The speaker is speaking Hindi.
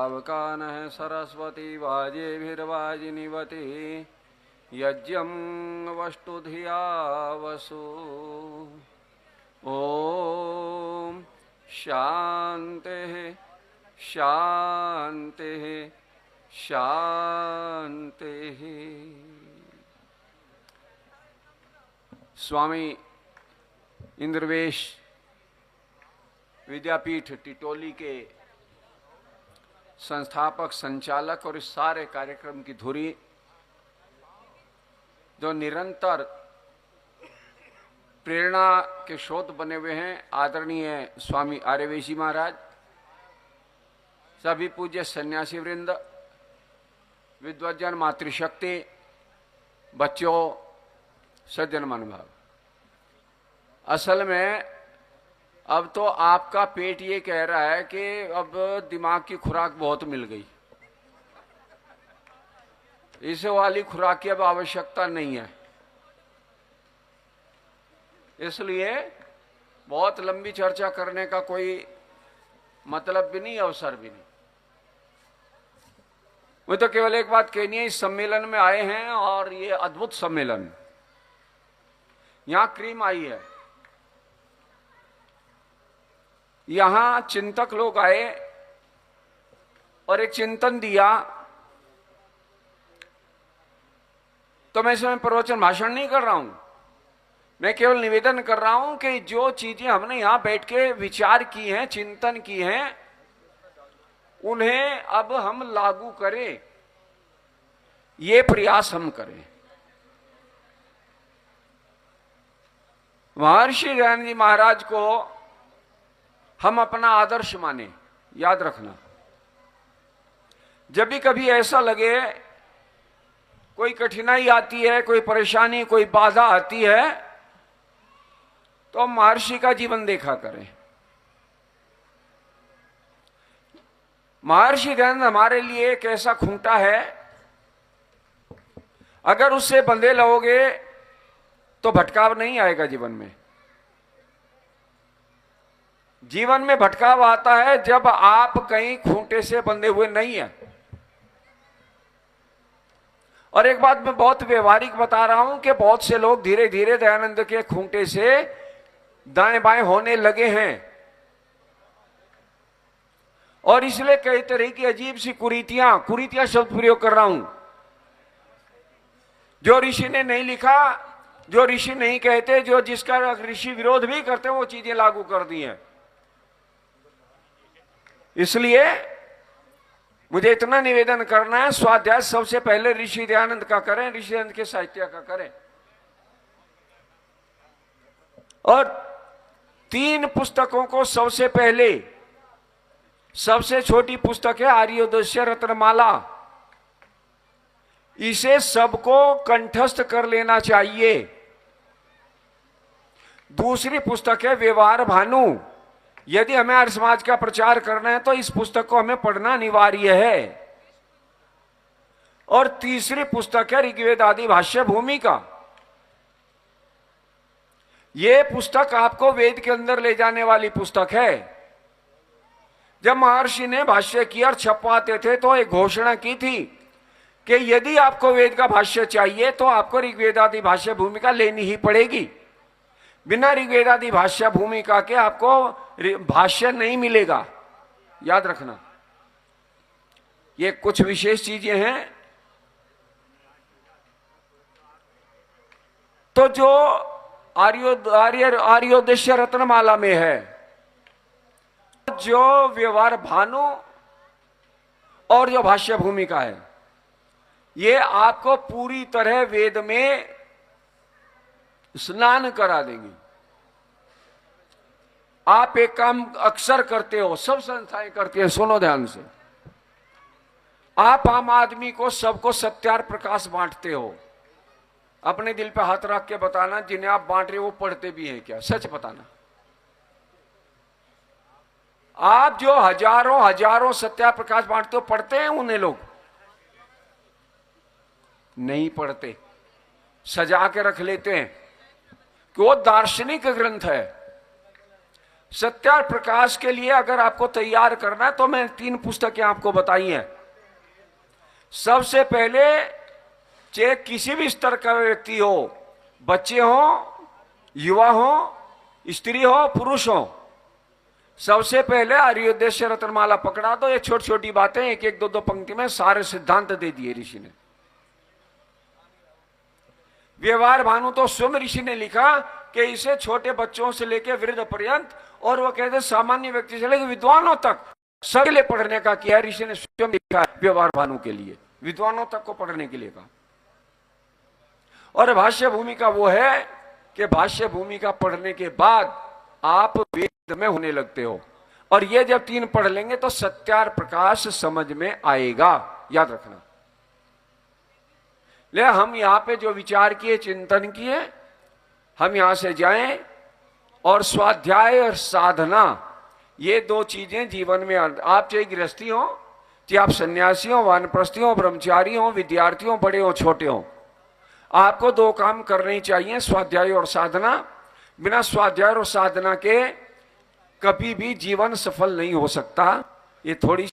पावकानः सरस्वती वाजेभिर्वाजिनीवती यज्ञं वष्टुधिया वसु। ओम शांतिः शांतिः शांतिः। स्वामी इंद्रवेश विद्यापीठ टिटोली के संस्थापक संचालक और इस सारे कार्यक्रम की धुरी जो निरंतर प्रेरणा के स्रोत बने हुए हैं, आदरणीय स्वामी आर्यवेशी महाराज, सभी पूज्य सन्यासी वृंद, विद्वज्जन, मातृशक्ति, बच्चों, सज्जन मनभाव। असल में अब तो आपका पेट ये कह रहा है कि अब दिमाग की खुराक बहुत मिल गई, इस वाली खुराक की अब आवश्यकता नहीं है, इसलिए बहुत लंबी चर्चा करने का कोई मतलब भी नहीं, अवसर भी नहीं। मुझे तो केवल एक बात कहनी है, इस सम्मेलन में आए हैं और ये अद्भुत सम्मेलन, यहां क्रीम आई है, यहां चिंतक लोग आए और एक चिंतन दिया, तो मैं इसमें प्रवचन भाषण नहीं कर रहा हूं, मैं केवल निवेदन कर रहा हूं कि जो चीजें हमने यहां बैठ के विचार की हैं, चिंतन की हैं, उन्हें अब हम लागू करें, ये प्रयास हम करें। महर्षि दयानंद जी महाराज को हम अपना आदर्श माने, याद रखना। जब भी कभी ऐसा लगे कोई कठिनाई आती है, कोई परेशानी, कोई बाधा आती है, तो महर्षि का जीवन देखा करें। महर्षि दयानंद हमारे लिए एक ऐसा खूंटा है, अगर उससे बंधे रहोगे तो भटकाव नहीं आएगा जीवन में। जीवन में भटकाव आता है जब आप कहीं खूंटे से बंधे हुए नहीं है। और एक बात मैं बहुत व्यवहारिक बता रहा हूं कि बहुत से लोग धीरे धीरे दयानंद के खूंटे से दाएं बाएं होने लगे हैं, और इसलिए कई तरह की अजीब सी कुरीतियां शब्द प्रयोग कर रहा हूं, जो ऋषि ने नहीं लिखा, जो ऋषि नहीं कहते, जो जिसका ऋषि विरोध भी करते हैं, वो चीजें लागू कर दी हैं। इसलिए मुझे इतना निवेदन करना है, स्वाध्याय सबसे पहले ऋषि दयानंद का करें, ऋषि दयानंद के साहित्य का करें। और 3 पुस्तकों को सबसे पहले, सबसे छोटी पुस्तक है आर्योदस्य रत्नमाला, इसे सबको कंठस्थ कर लेना चाहिए। दूसरी पुस्तक है व्यवहार भानु, यदि हमें आर्य समाज का प्रचार करना है तो इस पुस्तक को हमें पढ़ना अनिवार्य है। और तीसरी पुस्तक है ऋग्वेद आदि भाष्य भूमिका। यह पुस्तक आपको वेद के अंदर ले जाने वाली पुस्तक है। जब महर्षि ने भाष्य किया और छपवाते थे तो एक घोषणा की थी कि यदि आपको वेद का भाष्य चाहिए तो आपको ऋग्वेद आदि भाष्य भूमिका लेनी ही पड़ेगी। बिना ऋग्वेद आदि भाष्य भूमिका के आपको भाष्य नहीं मिलेगा, याद रखना। ये कुछ विशेष चीजें हैं। तो जो आर्योदस्य रत्नमाला में है, जो व्यवहार भानु और जो भाष्य भूमिका है, ये आपको पूरी तरह वेद में स्नान करा देंगी। आप एक काम अक्सर करते हो, सब संस्थाएं करती हैं, सुनो ध्यान से। आप आम आदमी को, सबको सत्यार प्रकाश बांटते हो। अपने दिल पे हाथ रख के बताना, जिन्हें आप बांट रहे हो वो पढ़ते भी हैं क्या, सच बताना। आप जो हजारों सत्यार प्रकाश बांटते हो, पढ़ते हैं उन्हें लोग? नहीं पढ़ते, सजा के रख लेते हैं कि वो दार्शनिक ग्रंथ है। सत्यार प्रकाश के लिए अगर आपको तैयार करना है तो मैं 3 पुस्तकें आपको बताई हैं। सबसे पहले, चाहे किसी भी स्तर का व्यक्ति हो, बच्चे हो, युवा हो, स्त्री हो, पुरुष हो, सबसे पहले आर्योद्देश्य रत्नमाला पकड़ा दो। ये छोटी छोटी बातें एक एक दो दो पंक्ति में सारे सिद्धांत दे दिए ऋषि ने। व्यवहार भानु तो स्वयं ऋषि ने लिखा कि इसे छोटे बच्चों से लेकर वृद्ध पर्यंत, और वो कहते सामान्य व्यक्ति से लेकर विद्वानों तक सबके लिए पढ़ने का किया। ऋषि ने स्वयं लिखा व्यवहार भानु के लिए, विद्वानों तक को पढ़ने के लिए कहा। और भाष्य भूमिका वो है कि भाष्य भूमिका पढ़ने के बाद आप वेद में होने लगते हो, और ये जब 3 पढ़ लेंगे तो सत्यार प्रकाश समझ में आएगा। याद रखना। ले हम यहां पे जो विचार किए, चिंतन किए, हम यहां से जाएं और स्वाध्याय और साधना, ये 2 चीजें जीवन में, आप चाहे गृहस्थी हो, चाहे आप सन्यासी हो, वानप्रस्थी हो, ब्रह्मचारी हो, विद्यार्थी हो, बड़े हो, छोटे हो, आपको 2 काम करने ही चाहिए, स्वाध्याय और साधना। बिना स्वाध्याय और साधना के कभी भी जीवन सफल नहीं हो सकता। ये थोड़ी